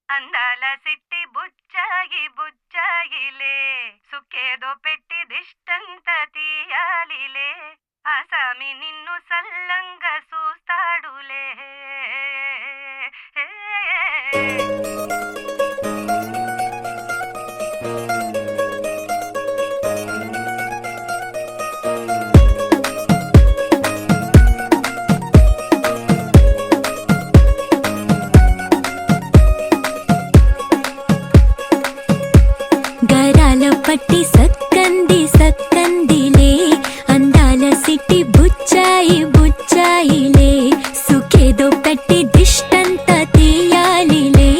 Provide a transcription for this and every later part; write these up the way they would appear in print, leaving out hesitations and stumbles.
అందాల సిట్టి బుచ్చాయి బుచ్చాయిలే సుఖేదో పెట్టి దిష్టంత తీయాలిలే ఆసామి నిన్ను సల్లంగా చూస్తాడులే. పట్టి సక్కంది సక్కందిలే అందాల సిట్టి బుచ్చాయి బుచ్చాయిలే సుఖేదో పెట్టి దిష్టంత తీయాలిలే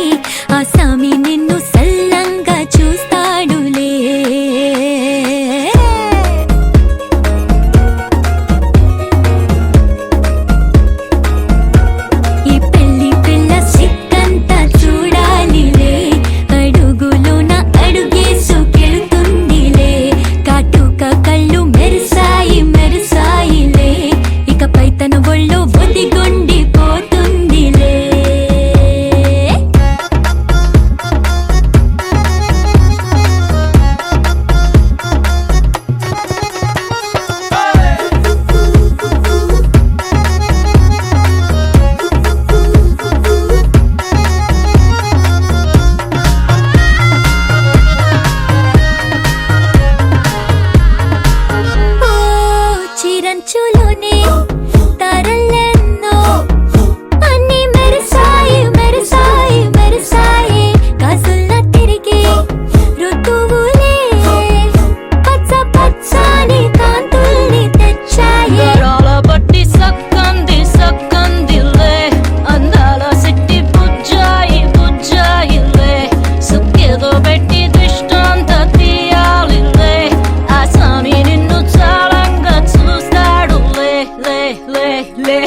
ఆసామి నిన్ను సల్లంగా చూస్తాడులే. ఈ పెళ్లి పిల్ల సిక్కంతా చూడాలిలే అడుగులోన అడుగేసు కళ్ళు మెరిసాయి మెరిసాయిలే ఇకపై తన ఒళ్ళో ఒదిగొండి పోతుందిలే. చిరంచులోనే తరలెన్నో అన్ని మెరిసాయి మెరిసాయి మెరిసాయి కాసుల్ల తిరిగి ఋతువులే పచ్చ పచ్చని కాంతుల్ని తెచ్చాయి. బట్టి సక్కంది సక్కందిలే అందాల సిట్టి బుజ్జాయి బుజ్జాయిలే సుఖేదో పెట్టి దిష్టంత తీయాలిలే ఆసామి నిన్ను చాలంగా చూస్తాడు లే లే లే లే.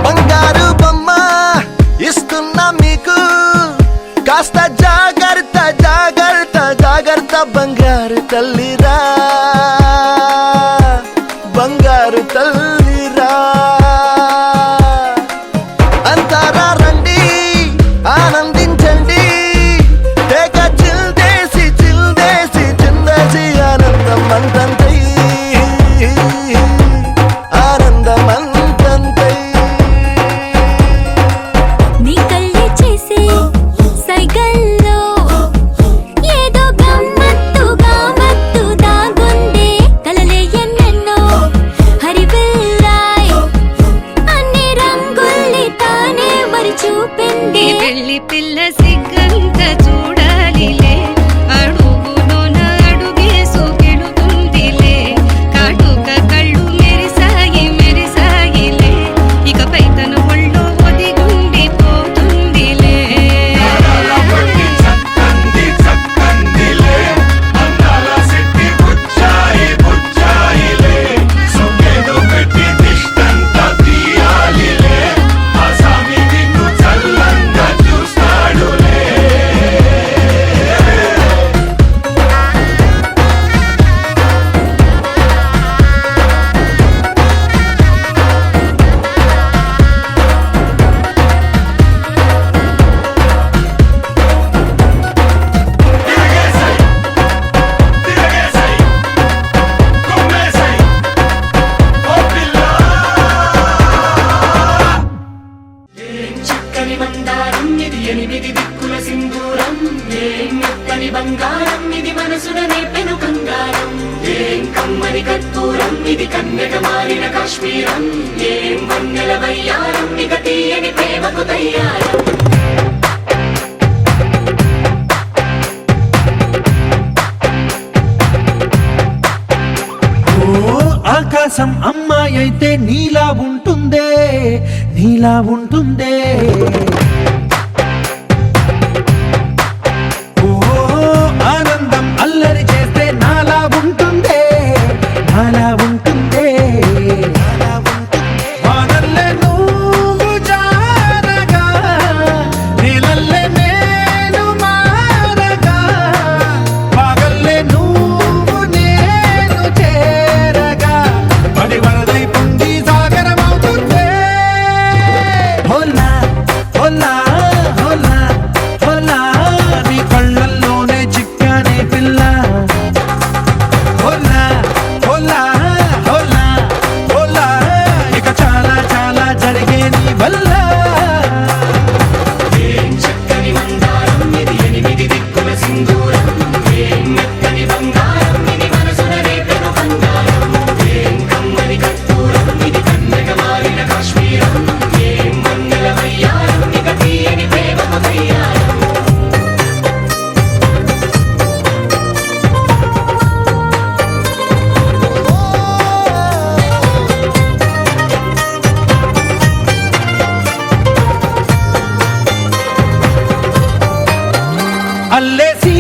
బంగారు బొమ్మ ఇస్తున్నా మీకు కాస్త జాగ్రత్త జాగ్రత్త జాగ్రత్త బంగారు తల్లిరా బంగారు తల్లిరా అంతారా రండి ఆనందించండి తేగ చిల్దేసి చిల్దేసి చిందేసి ఆనందం అంతంతై ఆనందం అంతంతై. నీ కళ్ళే చేసే సైగల్లో ఏదో గమ్మత్తుగా మత్తు దాగుందే కలలే ఎన్నెన్నో హరివిల్లాయ్ అన్ని రంగుల్ని తానే మరి చూపింది. పెళ్లి పిల్ల సిగ్గంత చూడాలిలే అడుగులోన అడుగేసు కెళుతుందిలే కాటుక కళ్ళు మెరిసాయి మెరిసాయిలే ఇకపై తన ఒళ్ళో ఒదిగుండి పోతుందిలే. చక్కని మందారం ఇది ఎనిమిది దిక్కుల సింధూరం ఏం మెత్తని బంగారం ఇది మనసున నేపెను కంగారం ఏం కమ్మని కర్పూరం ఇది కన్యక మారిన కాశ్మీరం ఏం వన్నెల వయ్యారం ఇక తీయని ప్రేమకు తయ్యారం ఆకాశం అమ్మాయి అయితే నీలా ఉంటుందే నీలా ఉంటుందే ఓ ఆనందం అల్లరి చేస్తే నాలా ఉంటుందే నాలా ఉంటుందే వానల్లే నువ్వు జారగా నీలల్లే నేను మారగా పగల్లే నువ్వు నేను చేరగా పడి వరదై పొంగి సాగరమవుతుందే హోలా హోలా హోలా హోలా నీ కళ్ళల్లోనే చిక్కానే పిల్ల హోలా హోలా హోలా హోలా ఇక చాలా చాలా జరిగే నీ వల్ల ఏం చక్కని మందారం ఇది ఎనిమిది దిక్కుల సింధూరం ఏం మెత్తని బంగారం ఇది మనసున రేపెను బంగారం ఏం కమ్మని కర్పూరం ఇది కన్నెగ మారిన కాశ్మీరం ఏం మంగళ వయ్యారం ఇక తీయని ప్రేమకు తయ్యారం అల్లేసి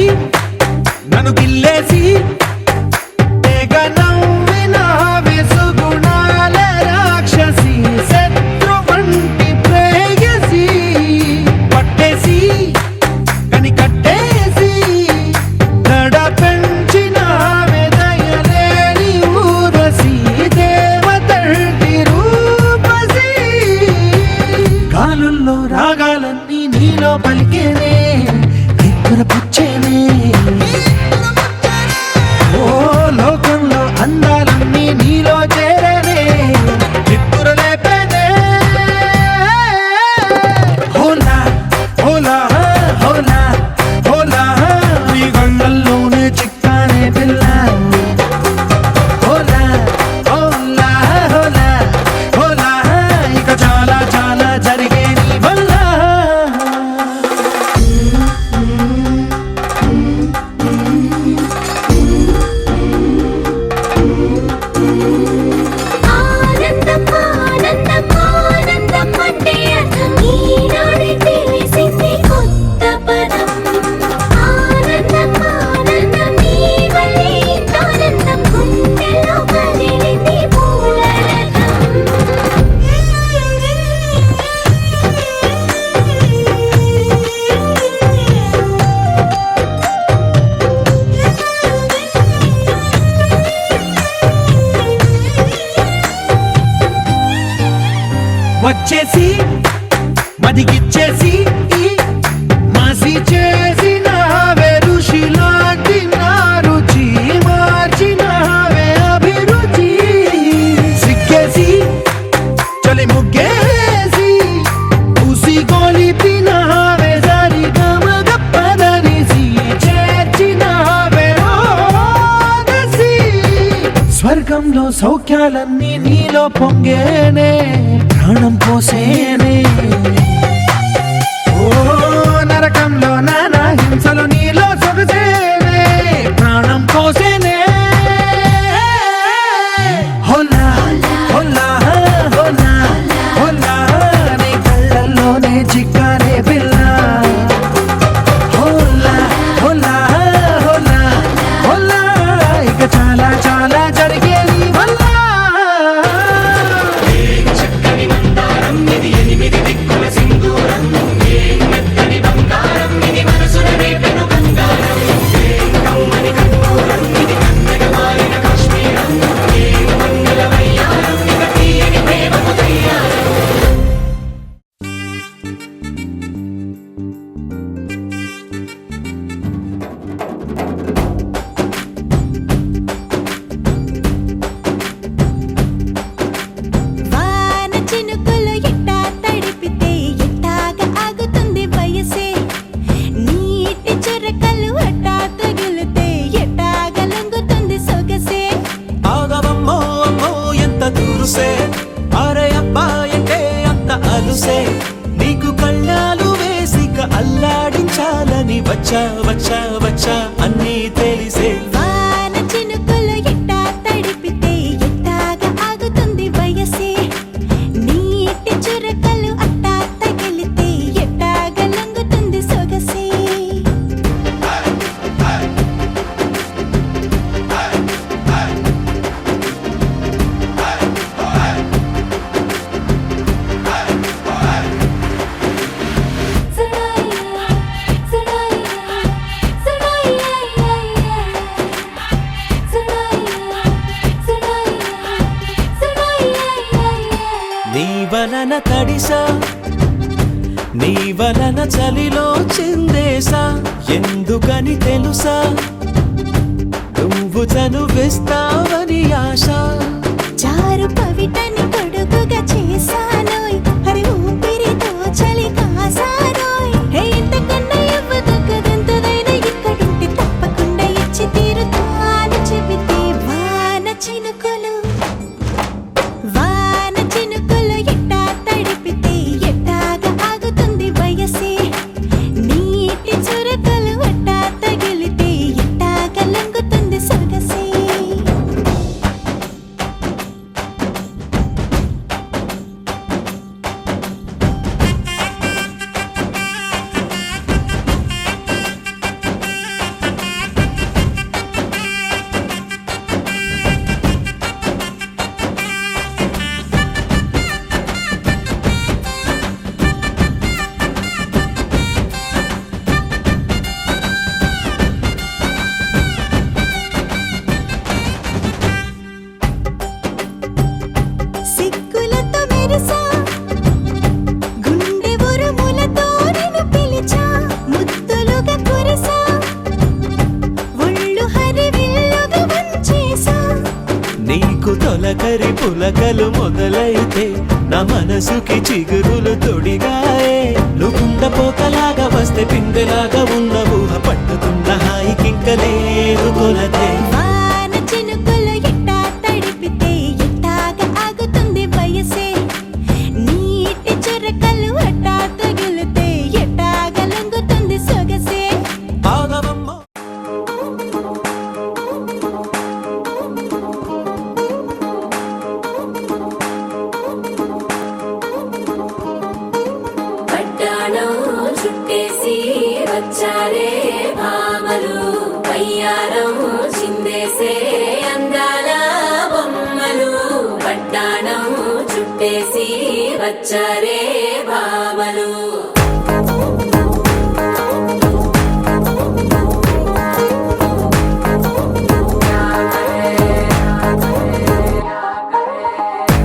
నన్ను గిల్లేసి తెగ నవ్విన వెసుగుణాల రాక్షసి శత్రు వంటి ప్రేయసి పట్టేసి కని కట్టేసి దడ పెంచిన వెదయలేని ఊరసి దేవతంటి రూపసి గాలుల్లో రాగాలన్నీ నీలో పలికేనే పుచ్చేనే ఓ లోకంలో అందాలన్నీ నీలో చేరేనే చిత్తురు లేపేనే హోలా హోలా హోలా హోలా నీ గంగల్లోనే చిక్కానే పిల్ల హోలా హోలా హోలా హోలా ఇక చాలా చాలా జరిగే నీ వల్ల ఆనందం ఆనందం ఆనందం అంటే అర్థం ఈనాడే తెలిసింది కొత్త పదం ఆనందం ఆనందం నీ వల్లే ఇంత ఆనందం గుండెలో కదిలింది వచ్చేసి మదిగిచ్చేసి మాసి చేసిన ఋషిలాంటి నా రుచి మార్చినవే అభిరుచి సిగ్గేసి చలి ముగ్గేసి ఉసి గొలిపినవే సరి గమగప్పదనిసి చేర్చినవే రోదసి స్వర్గంలో సౌఖ్యాలన్నీ నీలో పొంగేనే ప్రాణం పోసేనే ఓ నరకంలో నానా హింసలు నీలో సొగసేనే ప్రాణం పోసేనే హోలా హోలా హోలా హోలా నీ కళ్ళల్లోనే చిక్కానే పిల్ల హోలా హోలా హోలా హోలా ఇక చాలా చాలా జరిగే నీ వల్ల చక్కని వచ్చా వచ్చా వచ్చా అన్నీ తెలిసే వాన చినుకులు ఎట్టా తడిపితే ఎట్టాగా ఆగుతుంది వయసే నీటి చురకలు అట్టా తగిలితే ఎట్టాగా లొంగుతుంది సొగసే నీ వలన తడిసా నీ వలన చలిలో చిందేసా ఎందుకని తెలుసా నువ్వు చనువిస్తావని ఆశ చారు పవిటని పొడుగుగా చేశానోయ్ హరి ఊపిరితో చలి కాసానోయ్ హే ఇంతకన్నా ఇవ్వదగ్గదెంతదైనా ఇక్కడుంటే తప్పకుండా ఇచ్చి తీరుతాను చెబితే వాన చినుకులు ఎట్టా తడిపితే ఎట్టాగా ఆగుతుంది వయసే నీటి చురకలు అట్టా తగిలితే ఎట్టాగా లొంగుతుంది సొగసే సిగ్గులతో మెరిసా గుండె ఉరుములతో నిన్ను పిలిచా ముద్దులుగా కురిసా ఒళ్ళు హరివిల్లుగా వంచేసా నీకు తొలకరి పులకలు మొదలైతే నా మనసుకి చిగురులు తొడిగాయే నువ్వుండ పోకలాగా వస్తే పిందెలాగా ఉన్న ఊహ పట్టుకున్న హాయికింక లేదు కొలతే వాన చినుకులు ఎట్టా తడిపితే ఎట్టాగా ఆగుతుంది వయసే నీటి చురకలు అట్టా తగిలితే ఎట్టాగా లొంగుతుంది సొగసే ఆగవమ్మ పట్టాణం చుట్టేసి వచ్చారే భామలు పయ్యారం చిందేసే అందాల బొమ్మలు పట్టాణం చుట్టేసి వచ్చారే భామలు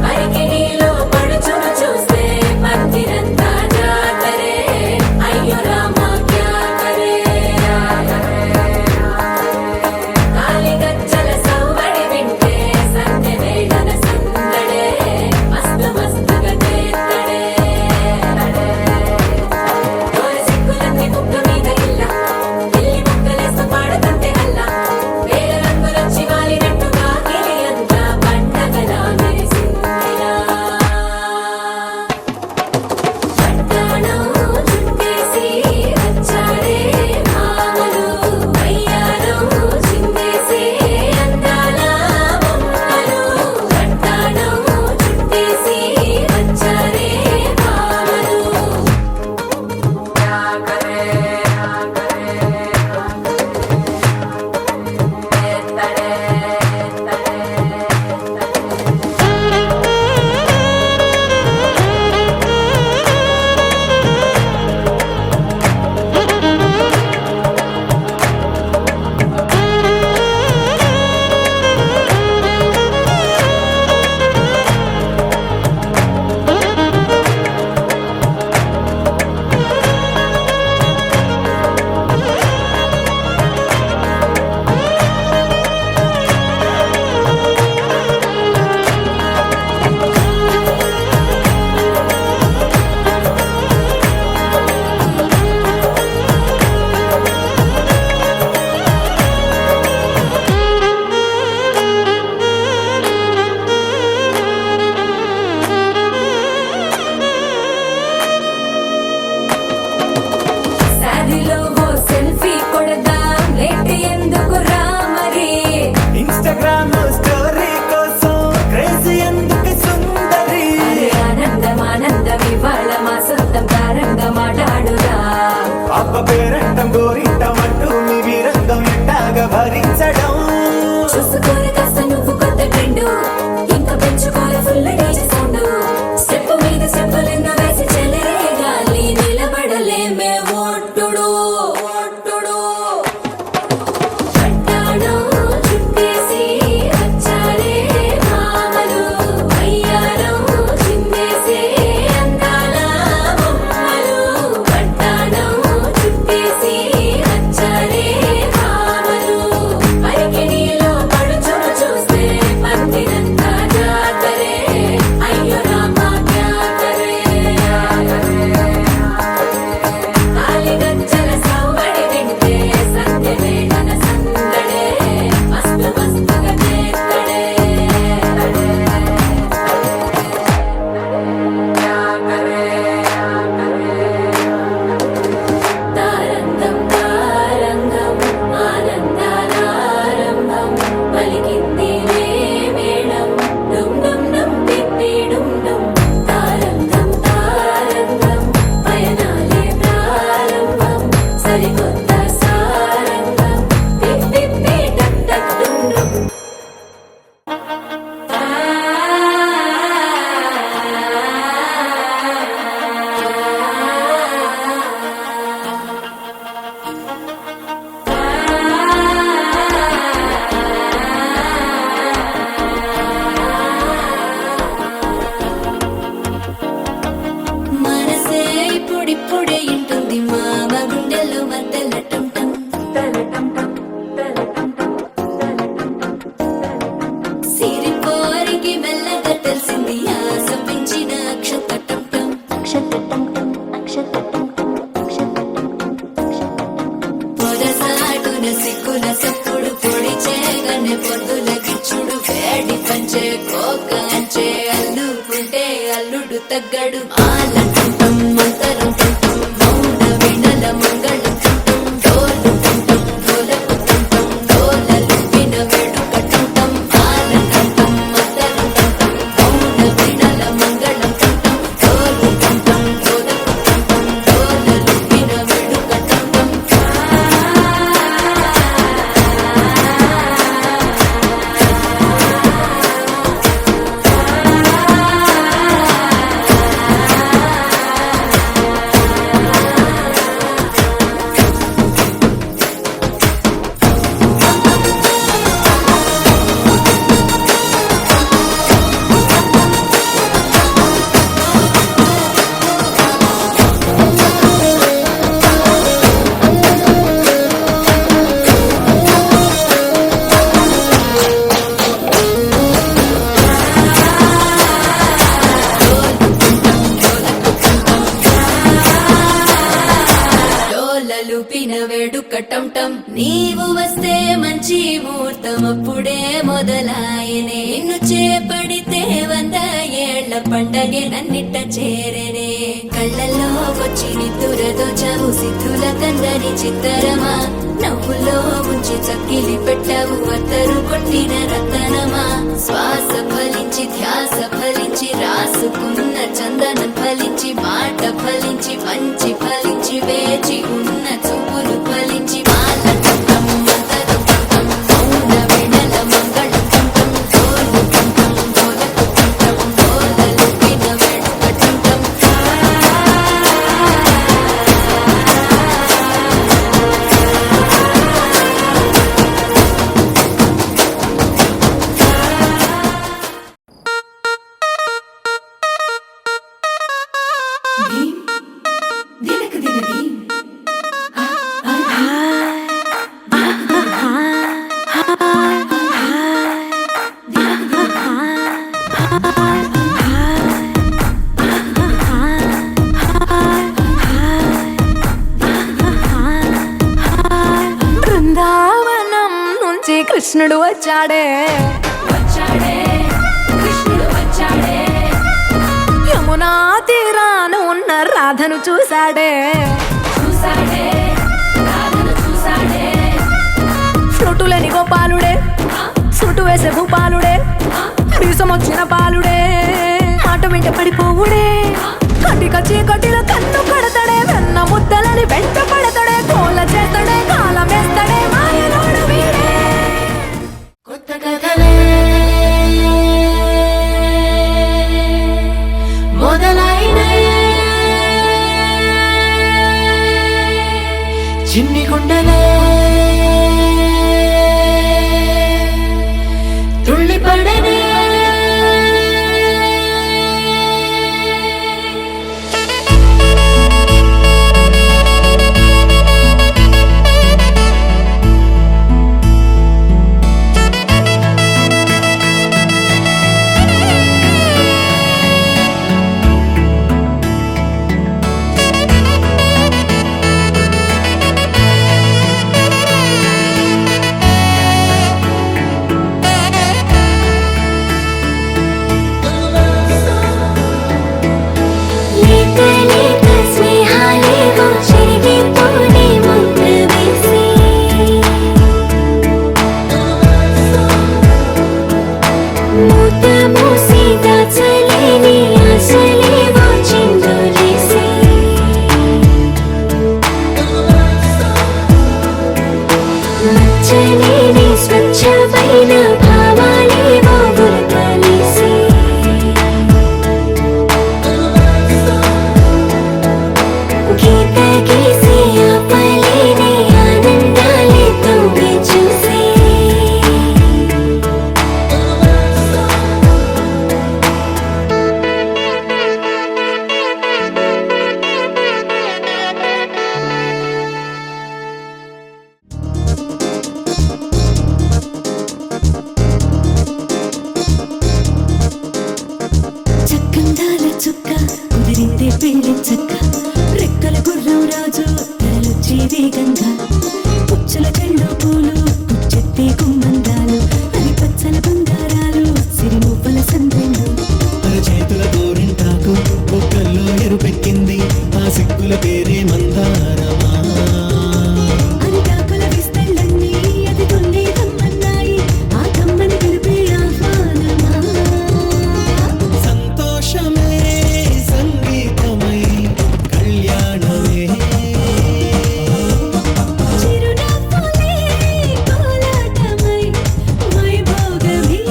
అరికిణీలో పడుచును చూస్తే మందిరంతా జాతరే అయ్యో రామా క్యా కరే కాలిగజ్జల సవ్వడి వింటే సంధ్య వేళన సందడే మస్తు మస్తుగా చేత్తడే అప్పుడే ఇంటుంది మామ గుండెల్లో మద్దెల టంటం సిరిపోరికి మెల్లగా తెలిసింది ఆశ పెంచిన అక్షత టంటం పొరసాటున సిక్కుల సప్పుడు పొడి చేయగానే పొద్దుల గిచ్చుడు వేడి పంచే కోక అంచే అల్లుకుంటే అల్లుడు తగ్గడు ఆల టంటం మంతరం టంటం మౌన వినల మంగళం టంటం డోలు టంటం డోలకు టంటం డోలలు విన వేడుక టంటం ఆల టంటం మంతరం టంటం మౌన వినల మంగళం టంటం డోలు టంటం డోలకు టంటం డోలలు విన వేడుక టంటం డోలలుపిన వేడుక టంటం నీవు వస్తే మంచి ముహూర్తం అప్పుడే మొదలాయనే నిన్ను చేపడితే 100 ఏళ్ల పండగే నన్నిట్ట చేరనే కళ్ళల్లో వచ్చి నిద్దురదోచావు సిద్ధుల కందని చిత్తరమా నవ్వులో ముంచి చక్కిలి పెట్టావు అత్తరు కొట్టిన రతనమా శ్వాస ఫలించి ధ్యాస ఫలించి రాసుకున్న చందనం ఫలించి మాట ఫలించి మంచి ఫలించి వేచి ఉన్న చూపులు ఫలించి మాల టంటం మంతరం టంటం మౌన వినల మంగళం టంటం డోలు టంటం డోలకు టంటం డోలలు విన వేడుక టంటం ధీం దినక దిన ధీం బృందావనం నుంచి కృష్ణుడు వచ్చాడే వచ్చాడే కృష్ణుడు వచ్చాడే యమునా తీరాన ఉన్న రాధను చూశాడే చూసాడే రాధను చూసాడే ఫ్లూటులేని గోపాలుడే సుటు వేసే భూపాలుడే మీసమొచ్చిన పాలుడే మాట వెంట పడిపోవుడే కటిక చీకటిలో కన్ను కడతాడే వెన్న ముద్దలని వెంట పడతాడే కోల చేస్తాడే కాలం వేస్తాడే మాయలోడు వీడే కొత్త కథలే మొదలైనయే చిన్ని గుండెలే తుళ్ళిపడనే వస్తే పెళ్లి చక్క రెక్కల గుర్రం రాజు తరలొచ్చే వేగంగా పుచ్చల చెళ్ళు పూలు పుచ్చెత్తే గుమ్మందాలు అది పచ్చల బంగారాలు సిరిమువ్వల సందెళ్ళు చేతుల గోరింటాకు బొక్కల్లో ఎరుపెక్కింది ఆ సిగ్గుల పేరే మందారమా అరిటాకుల విస్తళ్ళన్నీ అది తొల్లి తమ్మన్నాయి ఆ తమ్మని పిలిపే ఆహ్వానమా సంతోషమే సంగీతమై కళ్యాణమే చిరునవ్వులే కోలాటమై వైభోగమే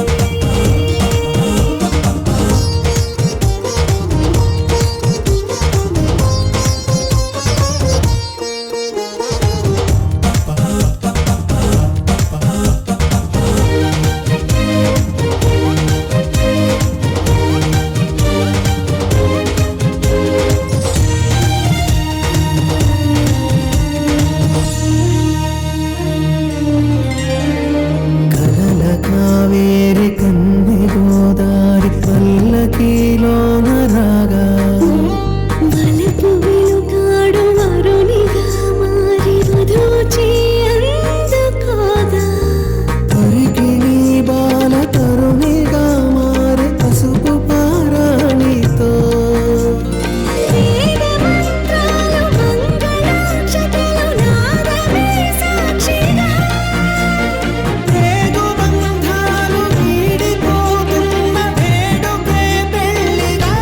కలల కావేరి కన్నె గోదారి పల్లకీలోన రాగా వలపు వెలుగాడు వరునిగా మారి వధూచి అందుకోదా తొరికి నీ బాల తరుణిగా మారే పసుపు పారాణితో వేద మంత్రాలు మంగళాక్షతలు నాదమే సాక్షిగా ప్రేగు బంధాలు వీడిపోతున్న వేడుకే పెళ్లిగా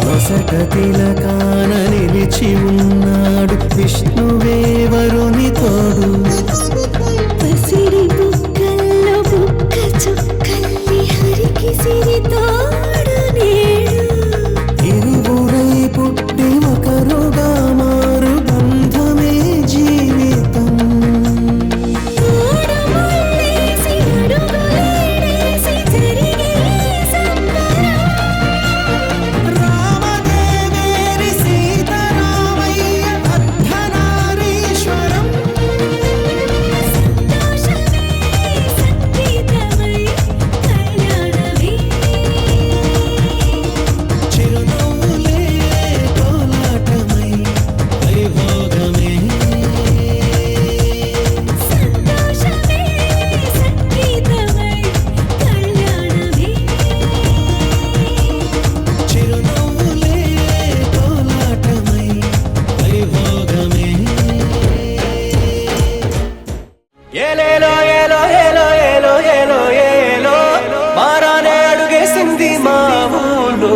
వసట తిలకాన నిలిచి ఉన్నాడు విష్ణువే వరుని తోడు పసిడి బుక్కల్లో బుక్క చుక్కల్లి హరికి సిరి తోడు నేడు ఇరువురై పుట్టి ఒకరుగా మారు బంధమే జీవితం మూడు ముళ్ళేసి అడుగులేసి జరిగే సంబరం రామదేవేరి సీతారామయ్య అర్ధనారీశ్వరం సంతోషమే సంగీతమై కళ్యాణమే చిరునవ్వులే కోలాటమై వైభోగమే సంతోషమే సంగీతమై కళ్యాణమే చిరునవ్వులే కోలాటమై వైభోగమే ఏలేలో ఏలో ఏలో ఏలో ఏలో ఏలో మారానే అడుగేసింది మా ఊళ్ళో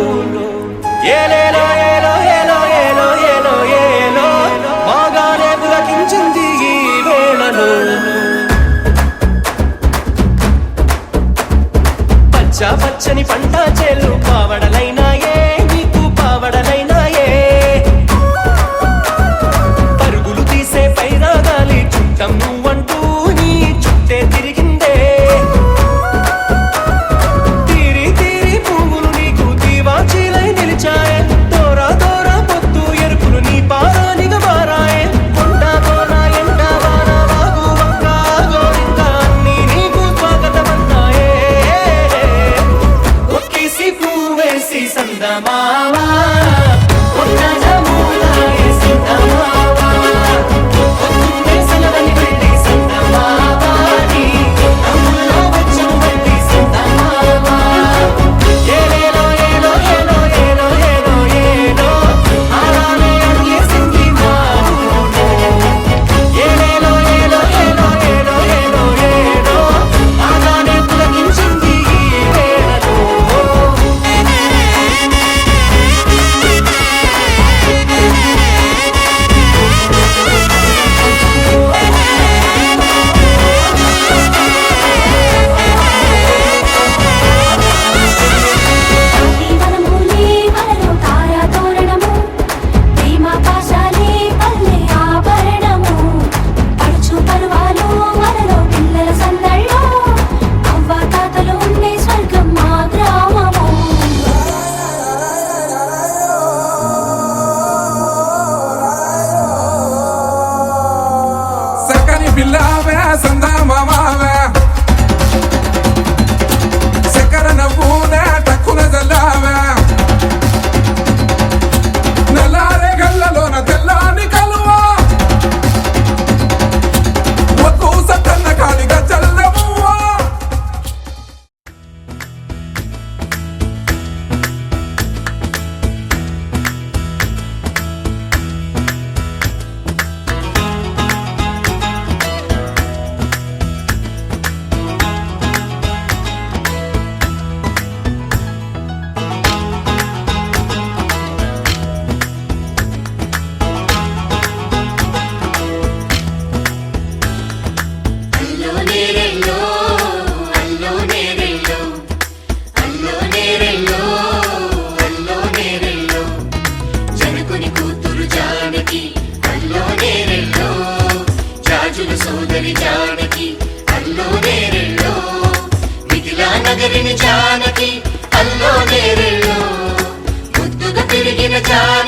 ఏలేలో ఏలో ఏలో ఏలో ఏలో ఏలో మాగానే పులకించింది ఈ వేళలో పచ్చ పచ్చని పంట చేలు పావడలైనాయే నీకు పావడలైనాయే పరుగులు తీసే పైరాగాలి చుట్టం నువ్వంటూ నీ చుట్టే తిరిగిందే తీరి తీరి పువ్వులు నీకు దీవాచీలై నిలిచాయే దూరా దూరా పొద్దు ఎరుపులు నీ పారానిగా మారాయే కొండ కోన ఎండ వాన వాగు వంక గోరింక అన్నీ నీకు స్వాగతమన్నాయే ఒక్కేసి పువ్వేసి సందమావా ఒక్క జములా సందమావా ఒత్తునే సెలవని వెళ్ళి సందమావా నీ అమ్ములో వచ్చం వెళ్ళి సందమావా ఏలేలో ఏలో ఏలో ఏలో ఏలో ఏలో ఆరానే అడిగేసింది మా ఊళ్ళో ఏలేలో ఏలో ఏలో ఏలో ఏలో ఏలో ఆగానే పులకించింది ఈ వేళలో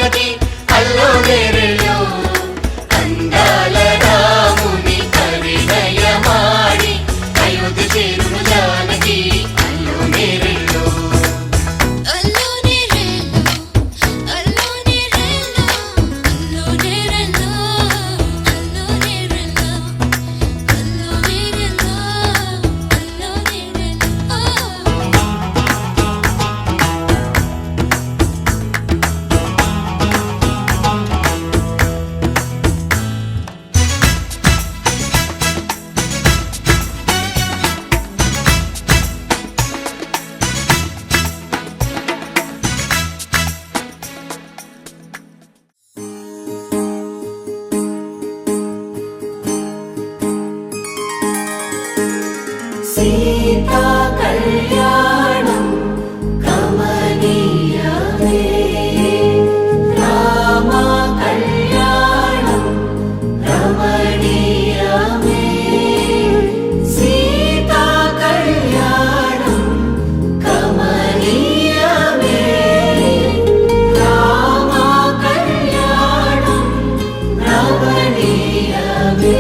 జానకి అల్లో నేరెల్లో అందాల రాముని పరిణయమాడి అయోధ్య చేరును జానకి అల్లో నేరెల్లో అల్లో నేరెల్లో అల్లో నేరెల్లో అల్లో నేరెల్లో అల్లో నేరెల్లో అల్లో నేరెల్లో అల్లో నేరెల్లో సీతా కళ్యాణం కమనీయమే రామ కళ్యాణం రమణీయమే సీతా కళ్యాణం కమనీయమే రామ కళ్యాణం రమణీయమే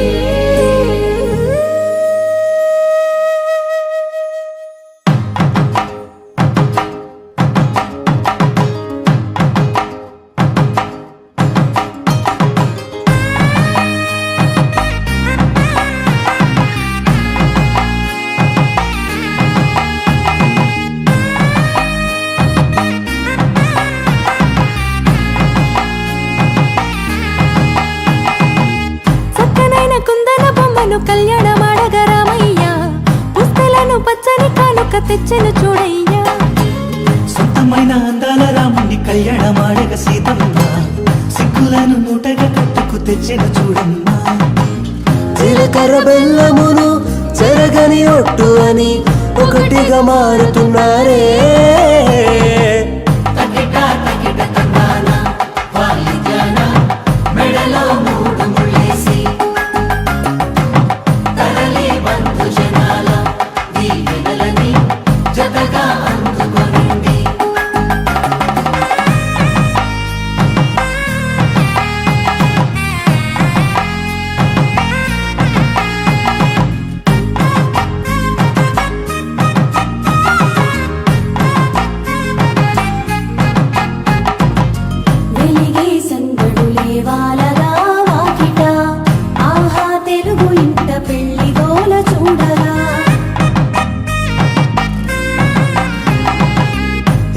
చక్కనైన కుందన బొమ్మను కళ్యాణమాడగ రామయ్య పుస్తలను పచ్చని కానుక తెచ్చెను చూడయ్యా సొంతమైన అందాల రాముని కళ్యాణమాడగ సీతమ్మ సిగ్గులను మూటగా కట్టుకు తెచ్చిన చూడమ్మా జీలకర్ర బెల్లమును చెరగని ఒట్టు అని ఒకటిగా మారుతున్నారే తకిట తకిట తందాన వాయిద్యాన మెడలో మూడు ముళ్ళేసి తరలి బంధు జనాల దీవెనలని జతగా అందుకొనింది వెలిగే సందడులే వాలగా వాకిట ఆహా తెలుగు ఇంట పెళ్లి గోల చూడగా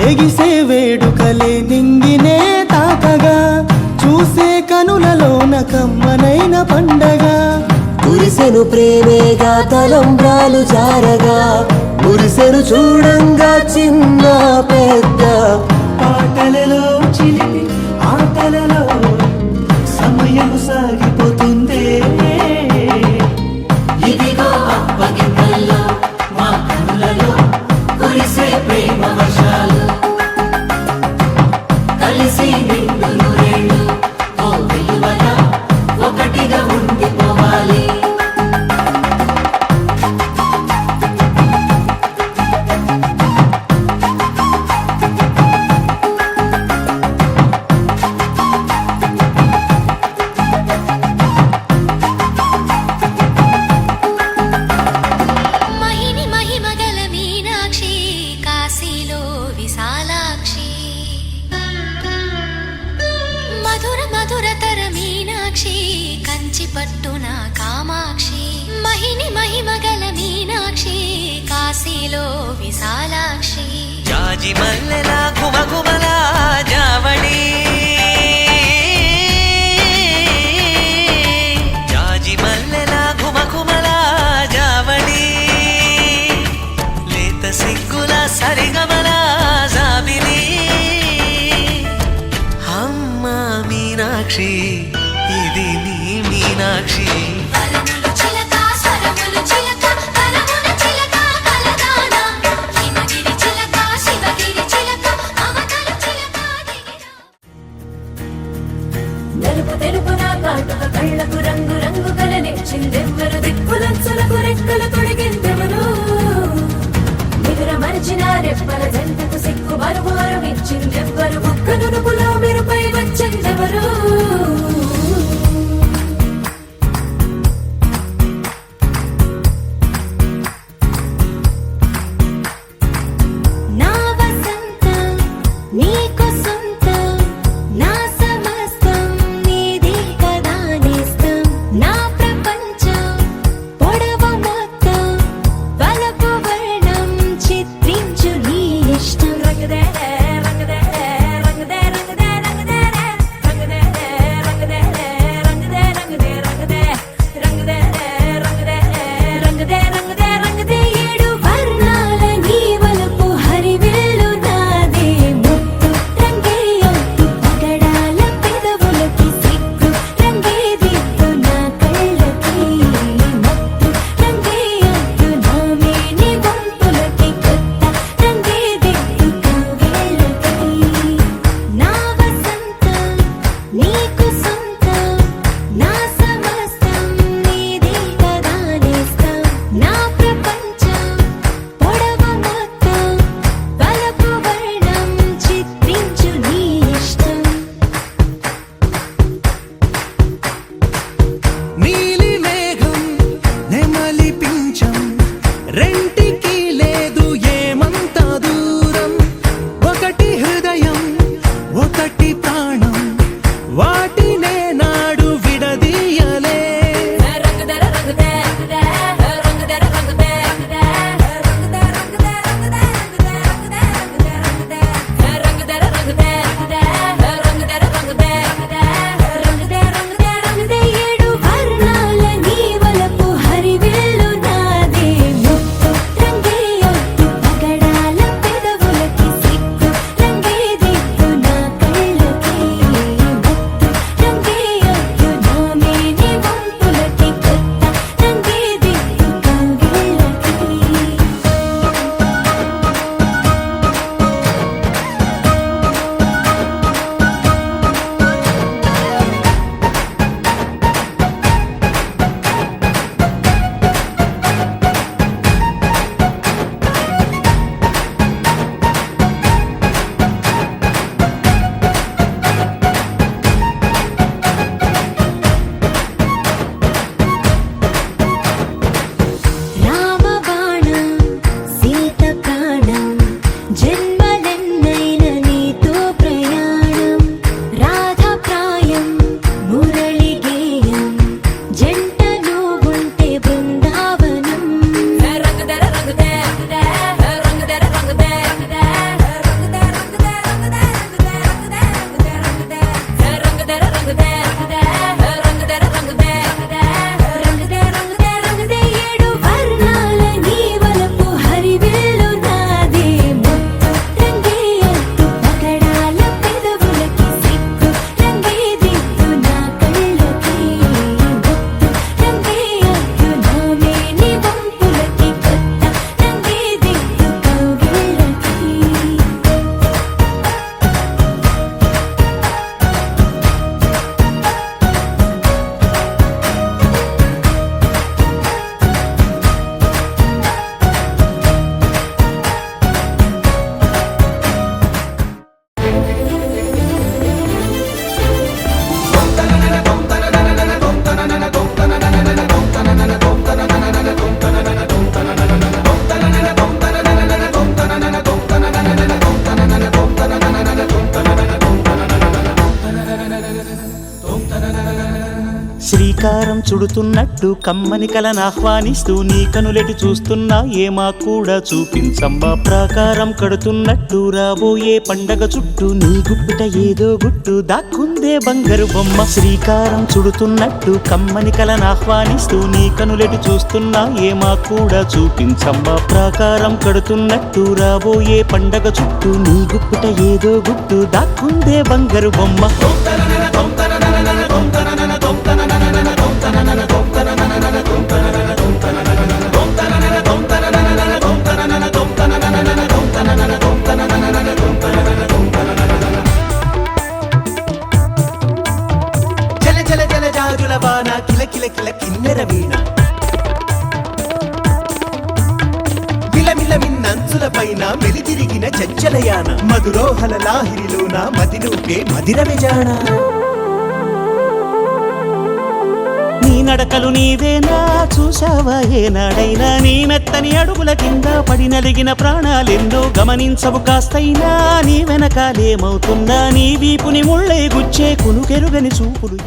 ఎగిసే వేడుకలే నింగినే తాకగా చూసే కనులలోన కమ్మనైన పండగ కురిసెను ప్రేమేగా తలంబ్రాలు జారగా మురిసెను చూడంగా చిన్న పెద్ద పాటలలో చిలిపి ఆటలలో సమయం సాగిపోతుందే ఇదిగో అప్పగింతల్లో మా కనులలో కురిసే ప్రేమ వర్షాలు కలిసి నిండు నూరేళ్ళు ఓ విలువల ఒకటిగా ఉండిపోవాలి మహిని మహిమగల మీనాక్షి కాశీలో విశాలాక్షి మధుర మధురతర మీనాక్షి కంచి పట్టున కామాక్షి మహిని మహిమగల మీనాక్షి కాశీలో విశాలాక్షి జాజి మల్లెలా గుమగుమలా జావళి జాజి మల్లెలా గుమగుమలా జావళి లేత సిగ్గుల సరిగమల జాబిలి అమ్మ మీనాక్షి ఇది నీ మీనాక్షి వరములు చిలక స్వరములు చిలక కలమున చిలక కలదాన హిమగిరి చిలక శివగిరి చిలక మమతలు చిలక దిగిరా నలుపు తెలుపున కాటుక కళ్ళకు రంగు రంగు కలనిచ్చిందెవ్వరు దిక్కులంచులకు రెక్కలు తొడిగిందెవరు నిదుర మరిచిన రెప్పల జంటకు సిగ్గు బరువు అరువిచ్చిందెవ్వరు బుక్క నునుపులో మెరుపై వచ్చే శ్రీకారం చుడుతున్నట్టు కమ్మని కలను ఆహ్వానిస్తూ నీ కనులెటి చూస్తున్నా ఏమా కూడా చూపించమ్మా ప్రాకారం కడుతున్నట్టు రాబోయే పండగ చుట్టూ నీ గుప్పిట ఏదో గుట్టు దాక్కుందే బంగారు బొమ్మ శ్రీకారం చుడుతున్నట్టు కమ్మని కలను ఆహ్వానిస్తూ నీ కనులెటి చూస్తున్నా ఏమా కూడా చూపించమ్మా ప్రాకారం కడుతున్నట్టు రాబోయే పండగ చుట్టూ నీ గుప్పిట ఏదో గుట్టు దాక్కుందే బంగారు బొమ్మ జల జల జల జాజుల వాన కిల కిల కిల కిన్నెర వీణ మిలమిల మిన్నంచుల పైన వెలితిరిగిన చచ్చలయాన మధురోహల లాహిరిలోన మదినూపే మదిర విజాణ నీ నడకలు నీవేనా చూసావా ఏనాడైనా నీ మెత్తని అడుగుల కింద పడి నలిగిన ప్రాణాలెన్నో గమనించవు కాస్తైనా నీ వెనకాలేమవుతుందా నీ వీపుని ముళ్ళే గుచ్చే కునుకెరుగని చూపులు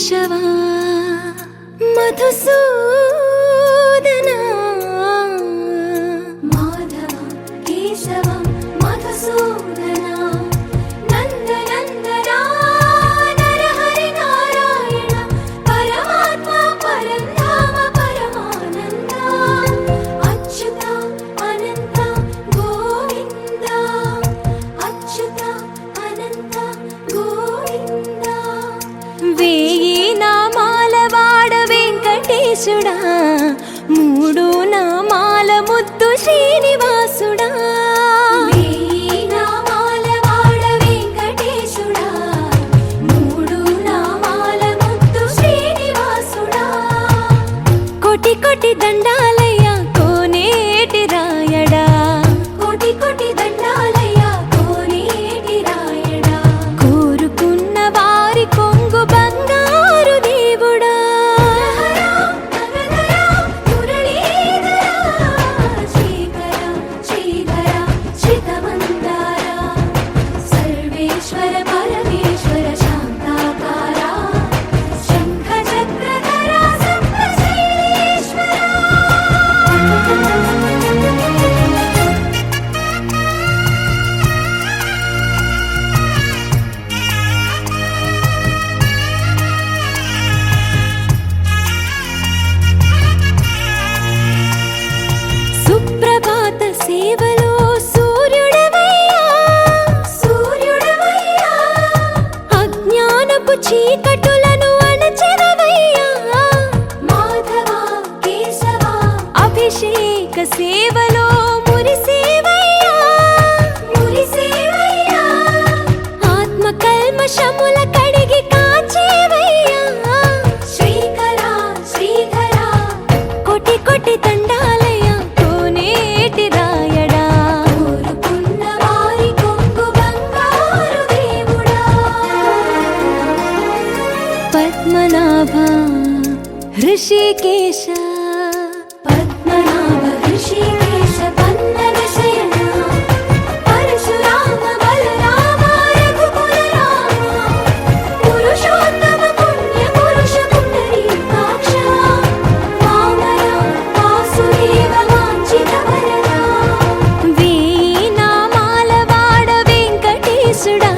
కేశవా మధుసూదనా మాధవ కేశవ మధుసూదనా నందనందనా నరహరి నారాయణ పరమాత్మ పరంధామ పరమానంద అచ్యుత అనంత గోవింద అచ్యుత అనంత గోవింద వేయి నామాల వాడ వెంకటేశుడా మూడు నామాల ముద్దు శ్రీనివాసుడా వేయి నామాల వాడ వెంకటేశుడా మూడు నామాల ముద్దు శ్రీనివాసుడా కోటి కోటి దండాలయ్య కోనేటి రాయడా కోటి కోటి దండాలయ్య కోనేటి రాయడా కోరుకున్న వారి కొంగు బంగారు దేవుడా సర్వేశ్వర పరమేశ్వర శాంతాకార శంఖ చక్రధర సప్తశైలేశ్వర సుప్రభాత సేవలో సూర్యుడవయ్యా సూర్యుడవయ్యా అజ్ఞానపు చీకటులను అణచెదవయ్యా మాధవ కేశవ అభిషేక సేవలో మురిసేవయ్యా మురిసేవయ్యా ఆత్మ కల్మషముల కడిగి కాచేవయ్యా శ్రీకర శ్రీధర కోటి కోటి దండాలయ కోనేటి రాయడా కోరుకున్న వారి కొంగు బంగారు దేవుడా పద్మనాభ ఋషికేశ పద్మనాభ ఋషికేశ పన్నగ శయన పరశురామ బలరామ రఘుకుల రామ పురుషోత్తమ పుణ్య పురుష పుండరీకాక్ష వామన వాసుదేవ వాంఛిత వరద వేయి నామాల వాడ వెంకటేశుడా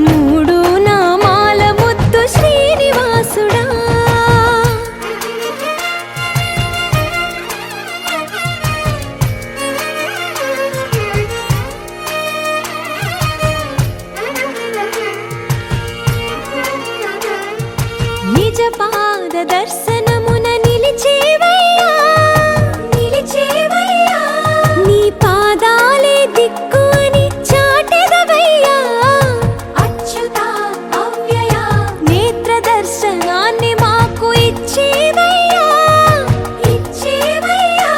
మూడు నామాల ముద్దు శ్రీనివాసుడా నిజ పాద దర్శనమున నిలిచేవయ్యా నిలిచేవయ్యా నీ పాదాలే దిక్కు అని చాటెదవయ్యా అచ్యుత అవ్యయ నేత్ర దర్శనాన్ని మాకు ఇచ్చేవయ్యా ఇచ్చేవయ్యా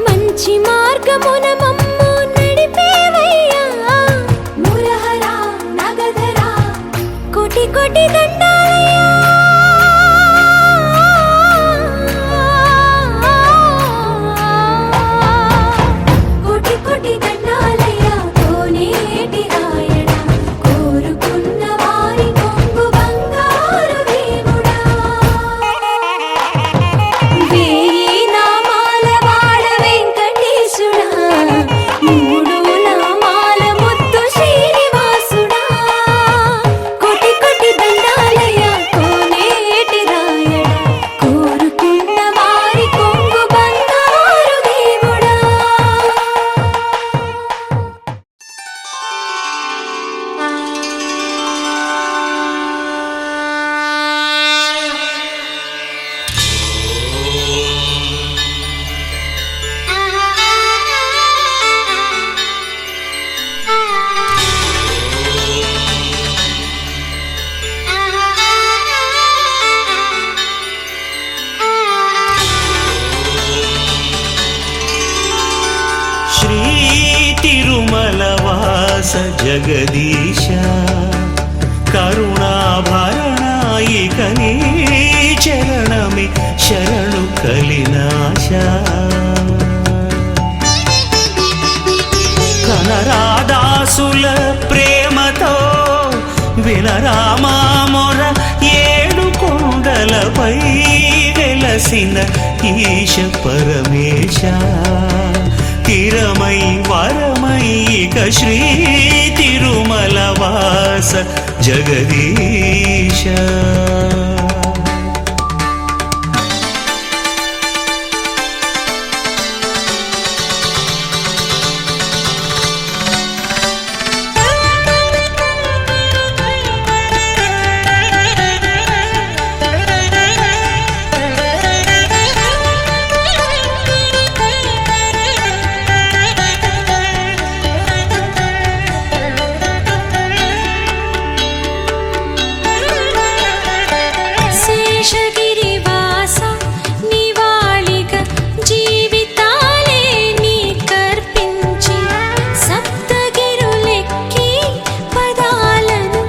మంచి మార్గమున మమ్ము నడిపేవయ్యా మురహర నగధర కోటి కోటి దండాలయ్యా కోటి కోటి దండాలయ్య కోనేటి రాయడా కోరుకున్న వారి కొంగు బంగారు దేవుడా వేయి నామాల వాడ వెంకటేశుడా మూడు నామాల ముద్దు శ్రీనివాసుడా కోటి కోటి దండాలయ్య కోనేటి రాయడా కోరుకున్న వారి కొంగు బంగారు దేవుడా శ్రీ తిరుమల వాస జగదీశ కరుణాభరణాయిక నీ చరణమే శరణు కలినాశ కనరాదాసుల ప్రేమతో వినరామా మొర ఏడు కొండలపై వెలసిన ఈశ పరమేశ తిరమై వరమై ఇక శ్రీ తిరుమల వాస జగదీశ. శేషగిరివాస నివాళిగా జీవితాలే నీకర్పించి సప్తగిరులెక్కి పదాలను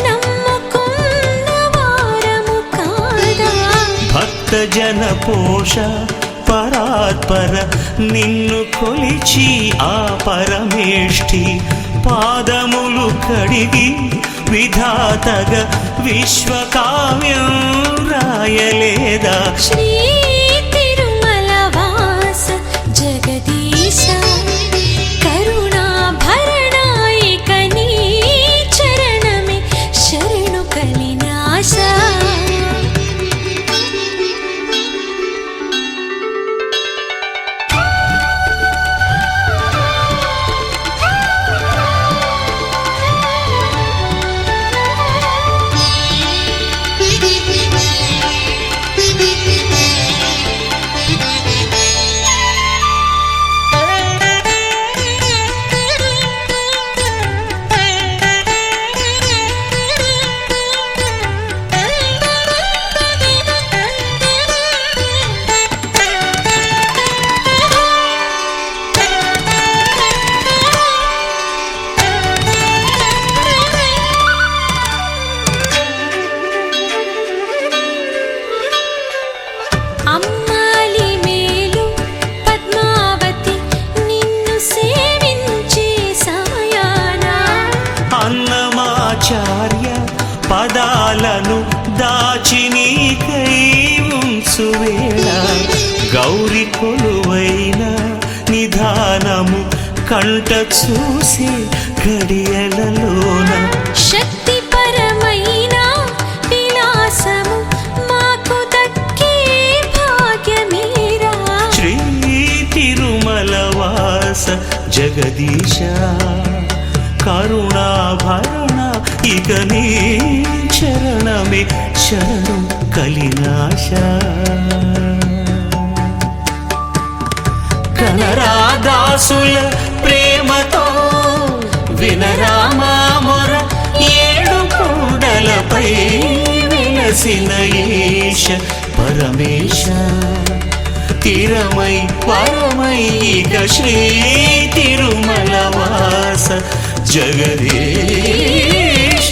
నమ్ముకున్న వారము కాదా. భక్త జన పోష పరాత్పర నిన్ను కొలిచి ఆ పరమేష్ఠి పాదములు కడిగి విధాతగా విశ్వకావ్యం రాయలేదా. శ్రీ తిరుమల వాస జగదీశ కరుణాభరణ ఇక నీ చరణమే శరణు కలినాశ. అమ్మాలి మేలు పద్మావతి నిన్ను సేవించే సమయాన అన్నమాచార్య పదాలను దాచి నీకై ఉంచు వేళ గౌరి కొలువైన నిధానము కంట చూసి గడియలలోన శక్తి పరమైన విలాసము మాకు దక్కే భాగ్యమీరా. శ్రీ తిరుమల వాస జగదీశ కరుణాభరణ ఇక నీ చరణమే శరణు కలినాశ. కనరాదాసుల ప్రేమతో వినరామా మొర ఏడు కొండలపై వెలసిన ఈశ పరమేశ తిరమై పరమై ఇక శ్రీ తిరుమల వాస జగదీశ.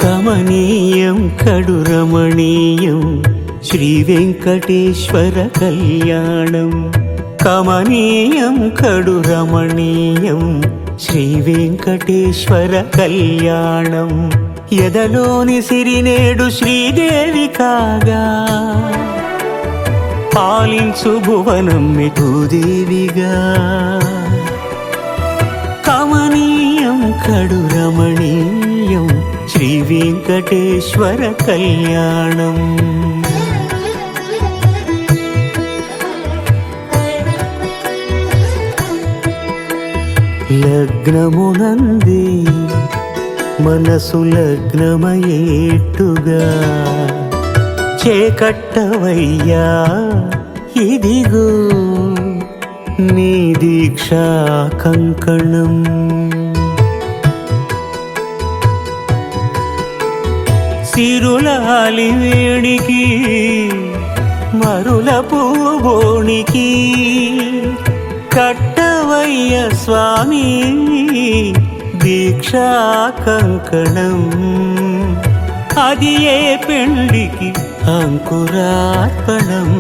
కమనీయం కడు రమణీయం శ్రీ వెంకటేశ్వర కళ్యాణం. కమనీయం కడు రమణీయం శ్రీ వెంకటేశ్వర కళ్యాణం. ఎదలోని సిరినేడు శ్రీదేవి కాగా పాలించు భువనం భూదేవిగా. కమనీయం కడు రమణీయం శ్రీ వెంకటేశ్వర కళ్యాణం. లగ్నమునంది మనసు లగ్నమయేట్టుగా చేకట్టవయ్యా ఇదిగో నీ దీక్షా కంకణం. సిరులాలి వేడికి మరుల పూబోనికి కట్టవయ్య స్వామి దీక్షా కంకణం అది ఏ పెండికి అంకురార్పణం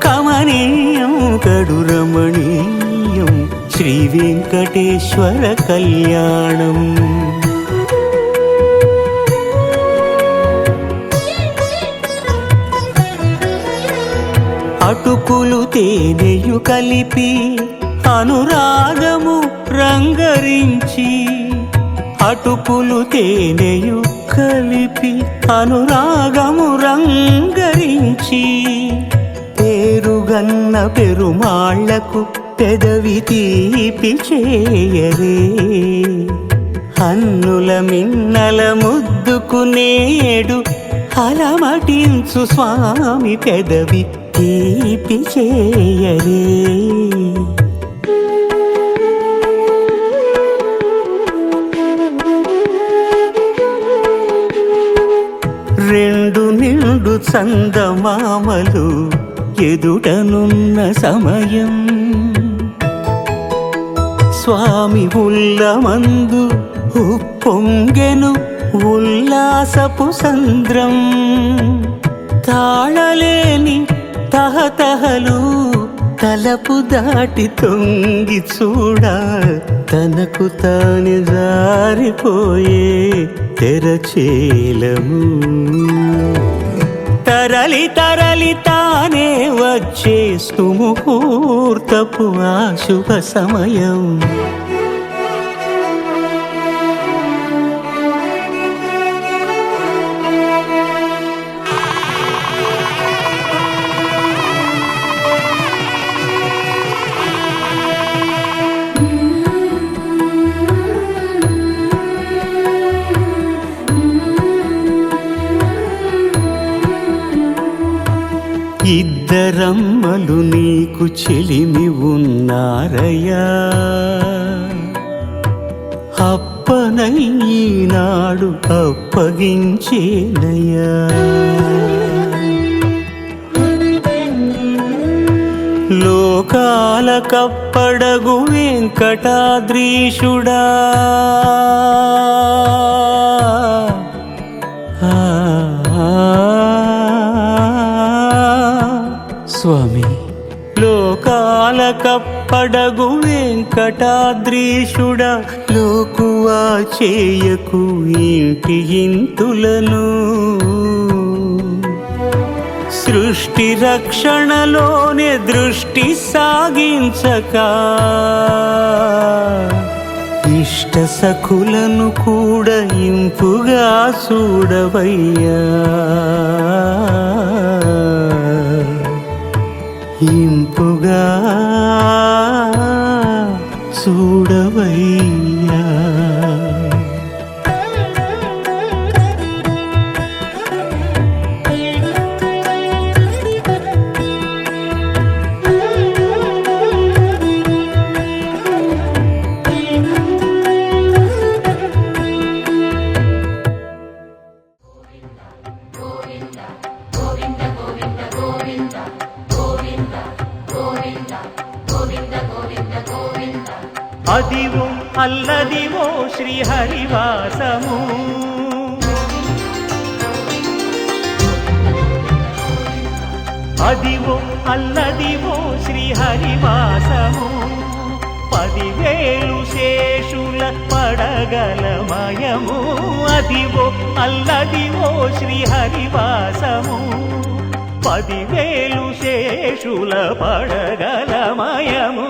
కమనీయం కడు రమణీయం శ్రీ వెంకటేశ్వర కళ్యాణం అటుకులు తేనెయు కలిపి అనురాగము రంగరించి అటుకులు తేనెయు కలిపి అనురాగము రంగరించి పేరుగన్న పెరుమాళ్లకు పెదవి తీపి చేయరే అన్నుల మిన్నల ముద్దుకు నేడు అలమటించు స్వామి పెదవి తీపి చేయరే రెండు నిండు చందమామలు ఎదుటనున్న సమయం స్వామి ఉల్లమందు ఉప్పొంగెను ఉల్లాసపు సంద్రం తాళలేని తహతహలు తలపు దాటి తొంగి చూడ తనకు తాను జారిపోయే తెరచేలము తరలి తరలి తానే వచ్చే సుముహూర్తపు ఆ శుభ సమయం ఇద్దరమ్మలు నీకు చెలిమి ఉన్నారయ్యా అప్పనయ్యనాడు అప్పగించేనయ్యా లోకాల కప్పడగు వెంకటాద్రీషుడా స్వామి లోకాల కప్పడగు వెంకటాద్రీషుడా లోకువా చేయకు ఇంటి ఇంతులను సృష్టి రక్షణలోనే దృష్టి సాగించక ఇష్ట సఖులను కూడా ఇంపుగా చూడవయ్యా ఇంపుగా చూడవయ్యా అదివో అల్లదివో శ్రీహరివాసము అదివో అల్లదివో శ్రీహరివాసము 10,000 శేషుల పడగలమయము అదివో అల్లదివో శ్రీహరివాసము 10,000 శేషుల పడగలమయము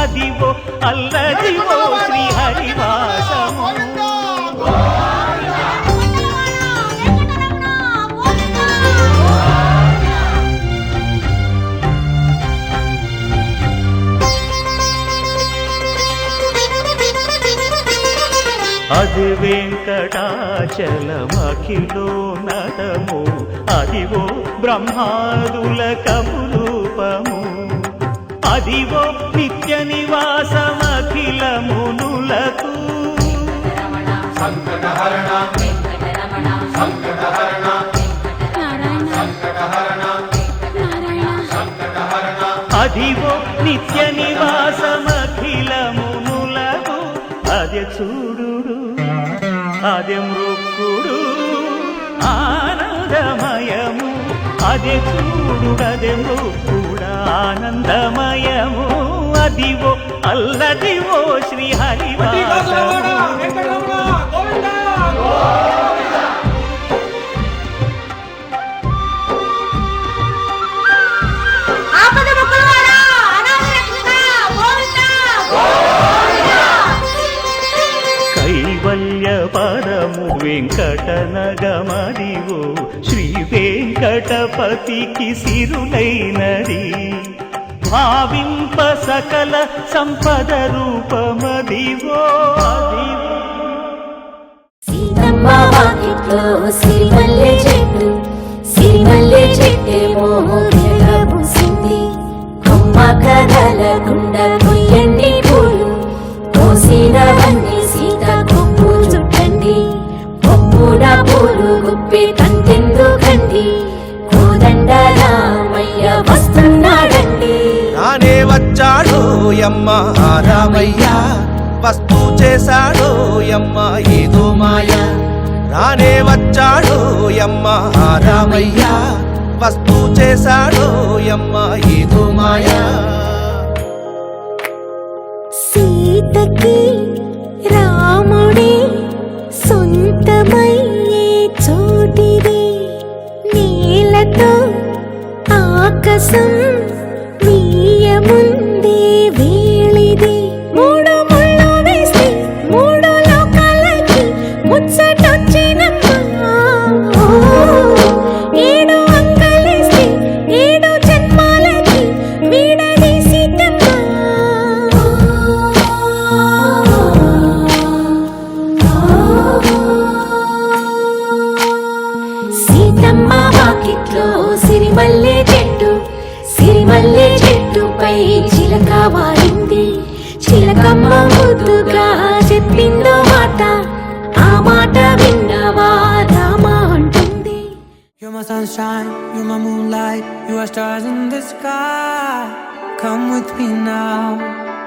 అదివో అల్లదివో శ్రీహరివాసము అది వెంకటాచలమఖిలో నటము అదివో బ్రహ్మాదుల కపురూపము అదివో నిత్య నివాసమఖిల మునులకు అదివో నిత్య నివాసమఖిలమునులకు అదే చూడు అదే మృక్కుడు ఆనందమయము అదే చూడు అదే మృక్కుడు ఆనందమయము అదివో అల్లదివో శ్రీహరివాసము కైవల్య పరము వెంకటనగమదివో శ్రీ వెంకటపతికి సిరులైనది భావింప సకల సంపద రూపమదివో సీతమ్మ వాకిట్లో సిరిమల్లె చెట్టు సిరిమల్లె చెట్టేమో పూసింది కొమ్మ కదలకుండా కొయ్యండి పూలు కోసినవన్నీ సీత కొప్పు చుట్టండి కొప్పున పూలు గుప్పి కంటెందుకండి కోదండ రామయ్య వస్తున్నాడండి రానే వచ్చాడు యమ్మ రామయ్య వస్తూ చేశాడు యమ్మ ఏదో మాయ రానే వచ్చాడు యమ్మ రామయ్య వస్తూ చేశాడు యమ్మ ఏదో మాయ సీతకి రాముడే సొంతమయ్యే చోటిది నేలతో ఆకాశం వీయముందే వేళిది మూడు ముళ్ళు వేసి మూడు లోకాలకి ముచ్చటొచ్చినమ్మా ఏడు అంకలేసి ఏడు జన్మాలకి వీడదీసిటమ్మా సీతమ్మ వాకిట్లో సిరిమల్లె చెట్టు సిరిమల్లె చెట్టుపై చిలక వారింది చిలకమ్మ ముద్దుగా చెప్పిందో మాట ఆ మాట విన్నవా రామా అంటుంది. You're my sunshine, you're my moonlight, you are stars in the sky. Come with me now,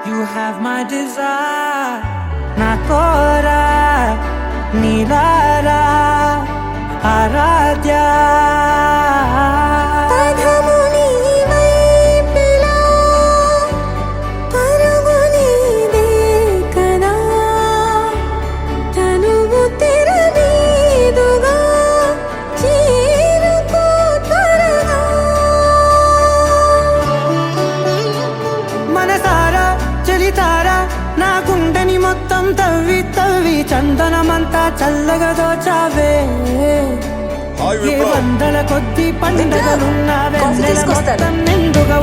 you have my desire. Nakora, Nilara, Aradhya. మనసారా చలితారా నా గుండెని మొత్తం తవ్వి తవ్వి చందనమంతా చల్లగా దోచావే ఏ వందల కొద్ది పండుగలున్నా వెన్నెల మొత్తం నిండుగా